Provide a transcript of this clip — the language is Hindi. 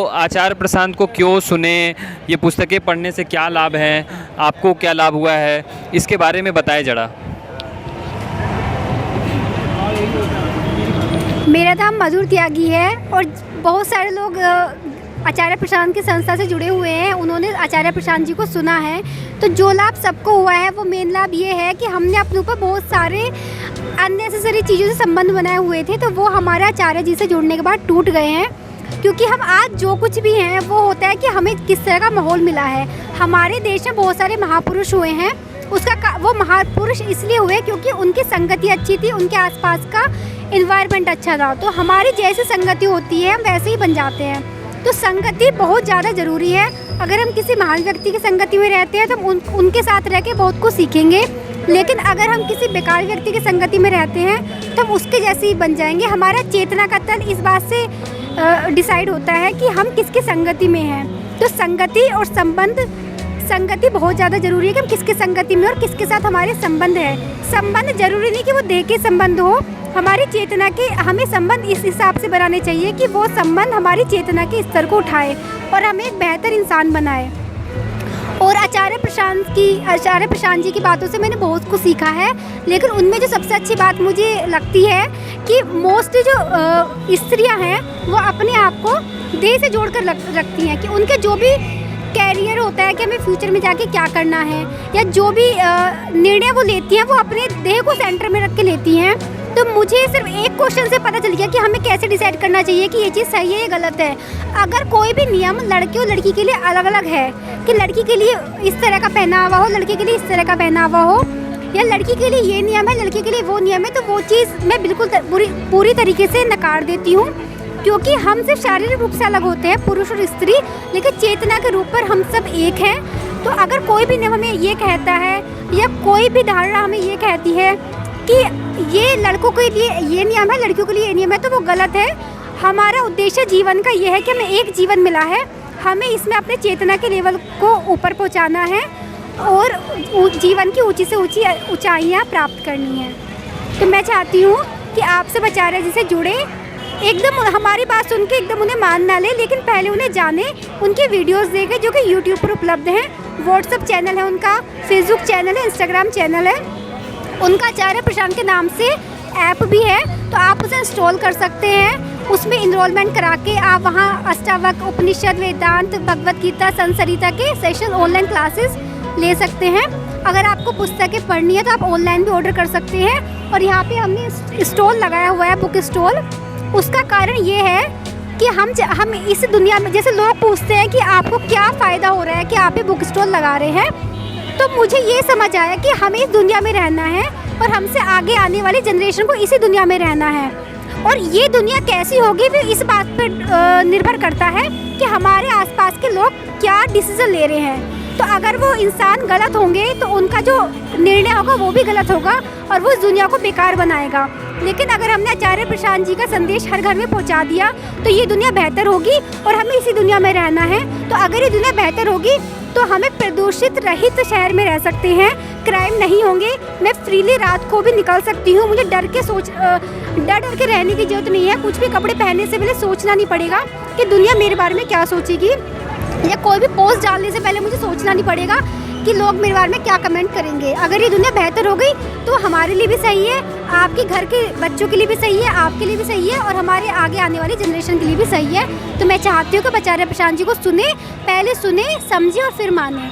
आचार्य प्रशांत को क्यों सुने, ये पुस्तकें पढ़ने से क्या लाभ है, आपको क्या लाभ हुआ है, इसके बारे में बताएं जरा। मेरा नाम मधुर त्यागी है और बहुत सारे लोग आचार्य प्रशांत की संस्था से जुड़े हुए हैं, उन्होंने आचार्य प्रशांत जी को सुना है। तो जो लाभ सबको हुआ है वो मेन लाभ ये है कि हमने अपने ऊपर बहुत सारे अननेसेसरी चीज़ों से संबंध बनाए हुए थे, तो वो हमारे आचार्य जी से जुड़ने के बाद टूट गए हैं। क्योंकि हम आज जो कुछ भी हैं वो होता है कि हमें किस तरह का माहौल मिला है। हमारे देश में बहुत सारे महापुरुष हुए हैं, वो महापुरुष इसलिए हुए क्योंकि उनकी संगति अच्छी थी, उनके आसपास का इन्वायरमेंट अच्छा था। तो हमारी जैसी संगति होती है हम वैसे ही बन जाते हैं। तो संगति बहुत ज़्यादा ज़रूरी है। अगर हम किसी महान व्यक्ति की संगति में रहते हैं तो हम उनके साथ रह के बहुत कुछ सीखेंगे, लेकिन अगर हम किसी बेकार व्यक्ति की संगति में रहते हैं तो हम उसके जैसे ही बन जाएंगे। हमारा चेतना का तल इस बात से डिसाइड होता है कि हम किसकी संगति में हैं। तो संगति और संगति बहुत ज़्यादा ज़रूरी है कि हम किसकी संगति में और किसके साथ हमारे संबंध है। संबंध ज़रूरी नहीं कि वो देह के संबंध हो, हमारी चेतना के हमें संबंध इस हिसाब से बनाने चाहिए कि वो संबंध हमारी चेतना के स्तर को उठाए और हमें एक बेहतर इंसान बनाए। और आचार्य प्रशांत जी की बातों से मैंने बहुत कुछ सीखा है, लेकिन उनमें जो सबसे अच्छी बात मुझे लगती है कि मोस्टली जो स्त्रियां हैं वो अपने आप को देह से जोड़ कर रखती हैं कि उनके जो भी कैरियर होता है कि हमें फ्यूचर में जाके क्या करना है या जो भी निर्णय वो लेती हैं वो अपने देह को सेंटर में रख के लेती हैं। तो मुझे सिर्फ एक क्वेश्चन से पता चल गया कि हमें कैसे डिसाइड करना चाहिए कि ये चीज़ सही है या गलत है। अगर कोई भी नियम लड़के और लड़की के लिए अलग अलग है कि लड़की के लिए इस तरह का पहनावा हो, लड़के के लिए इस तरह का पहनावा हो, या लड़की के लिए ये नियम है, लड़के के लिए वो नियम है, तो वो चीज़ मैं बिल्कुल पूरी तरीके से नकार देती हूँ। क्योंकि हम सिर्फ शारीरिक रूप से अलग होते हैं पुरुष और स्त्री, लेकिन चेतना के रूप पर हम सब एक हैं। तो अगर कोई भी नियम हमें ये कहता है या कोई भी धारणा हमें ये कहती है कि ये लड़कों के लिए ये नियम है, लड़कियों के लिए ये नियम है, तो वो गलत है। हमारा उद्देश्य जीवन का ये है कि हमें एक जीवन मिला है, हमें इसमें अपने चेतना के लेवल को ऊपर पहुंचाना है और जीवन की ऊंची से ऊंची ऊंचाइयां प्राप्त करनी है। तो मैं चाहती हूँ कि आप सब आचार्य जी से जुड़े, एकदम हमारी बात सुन के एकदम उन्हें मान ना ले, लेकिन पहले उन्हें जाने, उनके वीडियोस देखें जो कि यूट्यूब पर उपलब्ध हैं। व्हाट्सएप चैनल है उनका, फेसबुक चैनल है, इंस्टाग्राम चैनल है उनका, आचार्य प्रशांत के नाम से ऐप भी है, तो आप उसे इंस्टॉल कर सकते हैं। उसमें इनरोलमेंट करा के आप वहाँ अष्टावक्र, उपनिषद, वेदांत, भगवत गीता, संसरिता के सेशन ऑनलाइन क्लासेस ले सकते हैं। अगर आपको पुस्तकें पढ़नी है तो आप ऑनलाइन भी ऑर्डर कर सकते हैं। और यहाँ पे हमने स्टॉल लगाया हुआ है, बुक स्टॉल। उसका कारण ये है कि हम इस दुनिया में, जैसे लोग पूछते हैं कि आपको क्या फ़ायदा हो रहा है कि आप ये बुक स्टॉल लगा रहे हैं, तो मुझे ये समझ आया कि हमें इस दुनिया में रहना है और हमसे आगे आने वाली जनरेशन को इसी दुनिया में रहना है। और ये दुनिया कैसी होगी भी इस बात पर निर्भर करता है कि हमारे आसपास के लोग क्या डिसीज़न ले रहे हैं। तो अगर वो इंसान गलत होंगे तो उनका जो निर्णय होगा वो भी गलत होगा और वो इस दुनिया को बेकार बनाएगा। लेकिन अगर हमने आचार्य प्रशांत जी का संदेश हर घर में पहुंचा दिया तो ये दुनिया बेहतर होगी और हमें इसी दुनिया में रहना है। तो अगर ये दुनिया बेहतर होगी तो हमें प्रदूषित रहित शहर में रह सकते हैं, क्राइम नहीं होंगे, मैं फ्रीली रात को भी निकल सकती हूँ, मुझे डर के रहने की जरूरत नहीं है। कुछ भी कपड़े पहनने से पहले सोचना नहीं पड़ेगा कि दुनिया मेरे बारे में क्या सोचेगी, या कोई भी पोस्ट डालने से पहले मुझे सोचना नहीं पड़ेगा कि लोग मेरे बारे में क्या कमेंट करेंगे। अगर ये दुनिया बेहतर हो गई तो हमारे लिए भी सही है, आपके घर के बच्चों के लिए भी सही है, आपके लिए भी सही है और हमारे आगे आने वाली जनरेशन के लिए भी सही है। तो मैं चाहती हूँ कि आचार्य प्रशांत जी को सुने, पहले सुने, समझे और फिर माने।